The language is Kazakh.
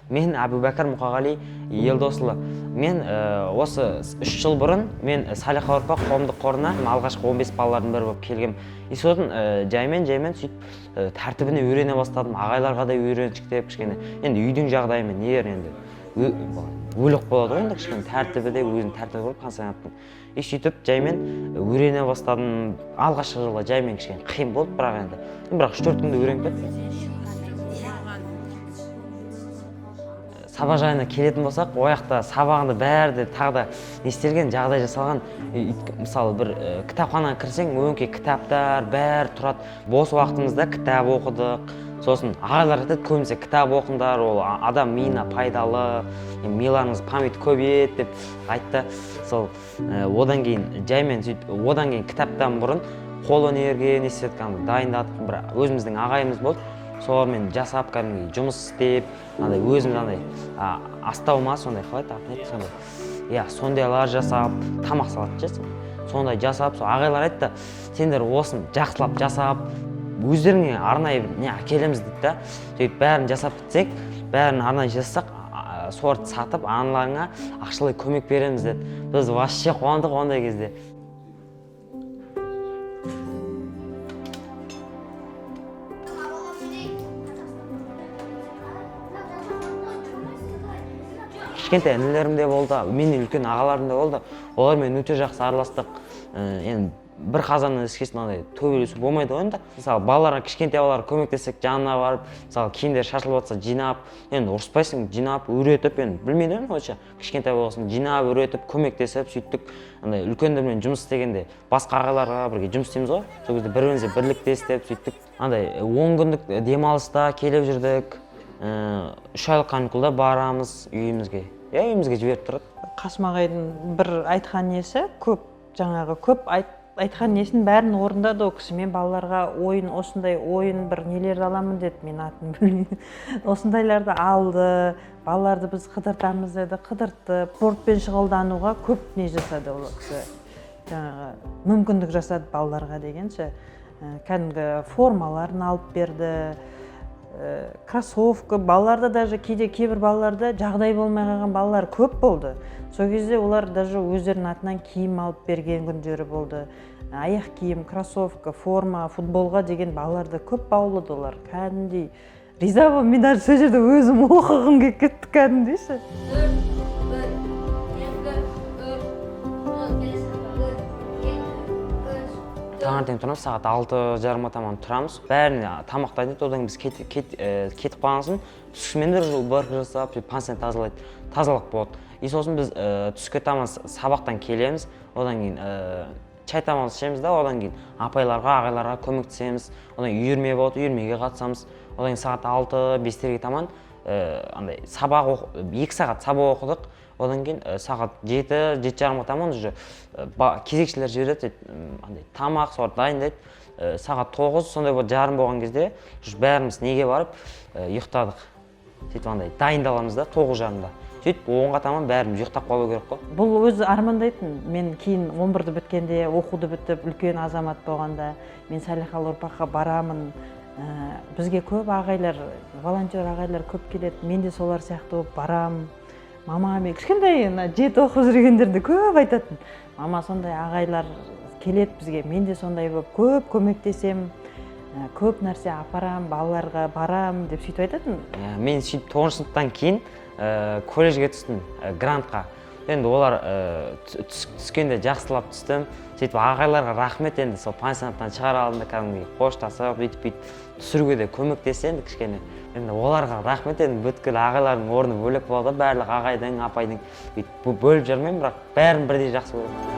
Мен Әбубәкір Мұқағали Елдосұлы. Мен осы 3 жыл бұрын мен Салиха Аурупақ қоғамдық қорына алғашқы 15 балалардың бірі болып келгем. И сосын жаймен сөйтіп тәртібіне үйрене бастадым. Ағайларға да үйреншіктеп кішкене. Енді үйдің жағдайымен нелер енді өлік болады ғой, енді кішкене тәртібі де өзінің тәртібі болып пансионаттың. И сөйтіп жаймен үйрене бастадым. Алғашқы жылы жаймен кішкене қиын болды, бірақ 3-4 күнде үйреніп кеттім. Сабақ жайына келетін болсақ, ояқта сабағында бәрі де тағы да не істелген, жағдай жасалған. Мысалы бір кітапханаға кірсең, өңкей кітаптар бәрі тұрады. Бос уақытымызда кітап оқыдық. Сосын ағайлар айтады, көбінесе кітап оқыңдар, ол адам миына пайдалы, миларыңыз память көбейеді деп айтты. Сол одан кейін жаймен сөйтіп, одан кейін кітаптан бұрын қол өнерге не істедік, дайындадық. Бір өзіміздің ағайымыз болды. Солармен жасап, кәдімгі жұмыс істеп, өзіміз астаума сондай сондайлар жасап, тамақ салатын жесің. Сондай жасап, ағайлар айтты, сендер осын жақсылап жасап, өздеріңе арнайы не әкелеміз дейді. Сөйтіп бәрін жасап бітсек, бәрін арнайы жасасақ, сорт сатып, аналарыңа ақшалай көмек береміз деді. Біз вообще қуандық ондай кезде. Кішкентай інілерім де болды, менен үлкен ағаларым да болды. Олармен өте жақсы араластық. Енді бір қазаннан ескесін төбелесу болмайды ғой енді. Мысалы, балаларға кішкентай балаларға көмектессек, жанына барып, мысалы, киімдер шашылып жатса, жинап, енді ұрыспайсың, жинап, үйретіп, енді білмейді ғой, кішкентай болсын, жинап, үйретіп, көмектесіп, сөйттік. Үлкендермен жұмыс істегенде басқа ағаларға бірге жұмыс істейміз ғой. Сол кезде бір-бірімізге бірлікте істеп, сөйттік. 10 күндік демалыста келіп жүрдік. 3 айлық каникулда барамыз үйімізге. Үйімізге жіберіп тұрады. Қасым ағайдың бір айтқан несі көп, көп айтқан несін бәрін орындады. О кісі мен балаларға осындай ойын бір нелерді аламын деді, мен атын білмеймін. Осындайларды алды, балаларды біз қыдыртамыз деді, қыдыртты. Спортпен шұғылдануға көп не жасады ол кісі. Мүмкіндік жасады балаларға дегенше. Кәдімгі формаларын алып берді. Кроссовка, балаларда даже кейбір балаларда жағдай болмай қалған балалар көп болды. Сол кезде олар даже өздерінің атынан киім алып берген күндері болды. Аяқ киім, кроссовка, форма, футболға деген балаларды көп баулады олар. Кәдімдей риза болдым, мен даже сол жерде өзім оқығым келіп кетті кәдімдейші. Таңертең тұрамыз, сағат 6:30 таман тұрамыз. Бәріне тамақтайды, одан біз кетіп қалған соң түсімен бір уборка жасап, пансионат тазалайды, тазалық болады. И сосын біз түске таман сабақтан келеміз, одан кейін чай тамақ ішеміз да, одан кейін апайларға, ағайларға көмектесеміз. Одан кейін үйірме болады, үйірмеге қатысамыз. Одан кейін сағат 6-5-терге таман сабақ 2 сағат сабақ оқыдық. Одан кейін сағат 7-7:30 таман уже кезекшілер жібереді, тамақ сорт дайындайды. Сағат 9 сондай жарым болған кезде бәріміз неге барып ұйықтадық. Сөйтіп дайындаламыз да 9:30-да. Сөйтіп 10-ға таман бәріміз ұйықтап қалу керек қой. Бұл өзі армандайтын. Мен кейін 11-ді біткенде, оқуды бітіп, үлкен азамат болғанда мен Салиха Аурупаққа барамын. Бізге көп ағайлар, волонтер ағайлар көп келеді. Мен де солар сияқты болып барам. Мама, мен кішкентай 7 оқып жүргендерді көп айтатын. Мама, сондай ағайлар келеді бізге, мен де сондай болып көп көмектесем, көп нәрсе апарам, балаларға барам деп сөйтіп айтатын. Мен сөйтіп 9 сыныптан кейін колледжге түстім, грантқа. Енді олар түскенде жақсылап түстім. Сөйтіп ағайларға рахмет, енді сол пансионаттан шығара алдында кәдімгі қоштасып, бүйтіп түсіруге де көмектессе енді кішкене. Енді оларға рахмет, енді бүткіл ағайлардың орны бөлек болады, барлық ағайдың, апайдың бөліп жүрмеймін, бірақ бәрін бірдей жақсы көреді.